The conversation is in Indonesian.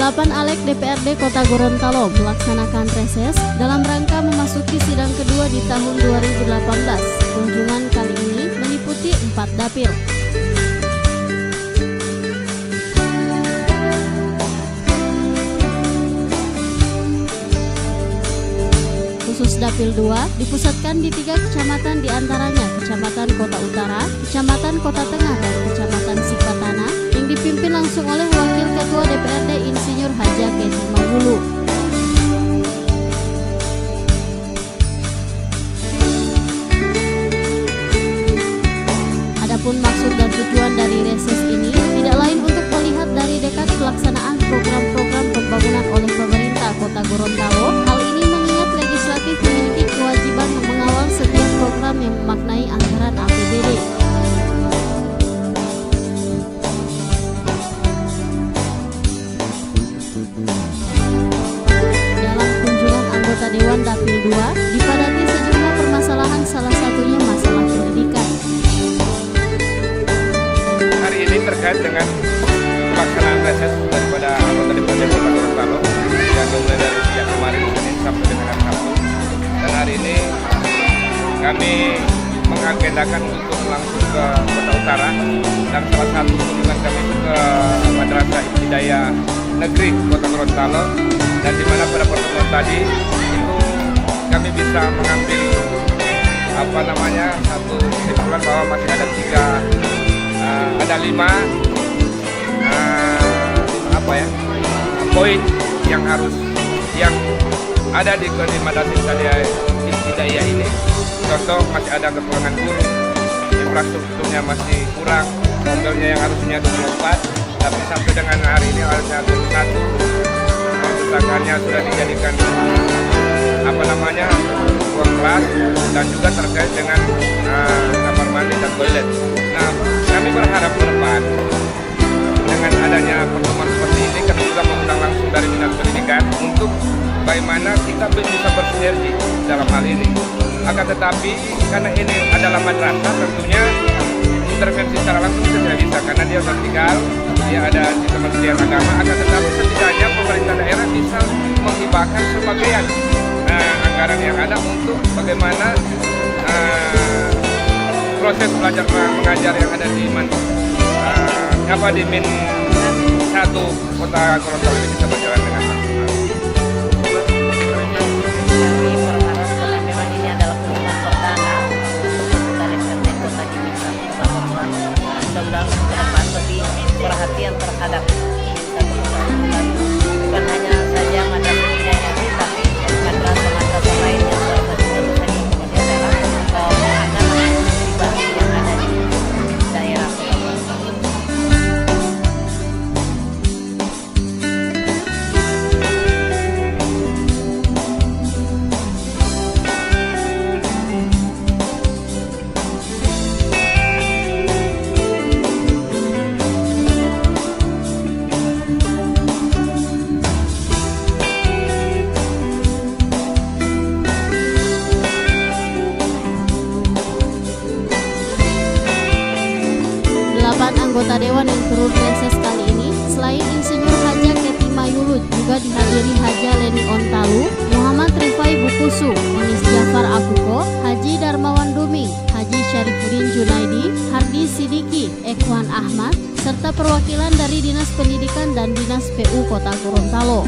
8 Alek DPRD Kota Gorontalo melaksanakan reses dalam rangka memasuki sidang kedua di tahun 2018. Kunjungan kali ini meliputi 4 dapil. Khusus Dapil 2 dipusatkan di 3 kecamatan diantaranya Kecamatan Kota Utara, Kecamatan Kota Tengah, dan Kecamatan Sikatana yang dipimpin langsung oleh Wakil Ketua DPRD Insinyur Haja Keti Mayulu. Adapun maksud dan tujuan dari reses ini tidak lain untuk melihat dari dekat pelaksanaan program-program pembangunan oleh pemerintah Kota Gorontalo. Hal ini mengingat legislatif memiliki kewajiban mengawal setiap program yang memaknai anggaran APBD. Dalam kunjungan anggota Dewan Dapil 2 dipadati sejumlah permasalahan, salah satunya masalah pendidikan. Hari ini terkait dengan pelaksanaan reses daripada anggota DPRD Kota Gorontalo yang dimulai dari sejak kemarin Senin sampai dengan hari Sabtu, dan hari ini kami mengagendakan untuk langsung ke Kota Utara, dan salah satu kunjungan kami itu ke Madrasah Ibtidaiyah Negeri Kota Gorontalo, dan di mana pada pertemuan tadi itu kami bisa mengambil satu kesimpulan bahwa masih ada 5 poin yang ada di Madrasah Ibtidaiyah ini. Contoh, masih ada kekurangan guru, infrastrukturnya masih kurang, modelnya yang harusnya 24 tapi sampai dengan hari ini harusnya 21. Tetanggannya sudah dijadikan ruang kelas, dan juga terkait dengan kamar mandi dan toilet. Nah, kami berharap ke depan dengan adanya pertemuan seperti ini, kami juga mengundang langsung dari Dinas Pendidikan untuk bagaimana kita bisa bersinergi dalam hal ini. Akan tetapi karena ini adalah madrasah, tentunya intervensi secara langsung tidak bisa, karena dia vertikal, dia ada di Kementerian Agama. Akan tetapi setidaknya pemerintah daerah bisa menghibahkan sebagian anggaran yang ada untuk bagaimana proses belajar mengajar yang ada di Min 1 Kota Gorontalo ini bisa berjalan dengan maksimal. Memang ini adalah kunjungan perdana dari DPRD Kota di Min 1 Kota Gorontalo. Mudah-mudahan ke depan lebih perhatian terhadap bukan hanya saja madrasah ini, tapi madrasah lain yang seharusnya bisa diikuti adalah mengangkat pribadi yang ada di daerah Kota Gorontalo. Anggota Dewan yang turun reses kali ini, selain Insinyur Haja Keti Mayulu, juga dihadiri Haja Leni Ontalu, Muhammad Rifai Bukusu, Manis Jafar Akuko, Haji Darmawan Duming, Haji Syarifuddin Junaidi, Hardi Sidiki, Ekwan Ahmad, serta perwakilan dari Dinas Pendidikan dan Dinas PU Kota Gorontalo.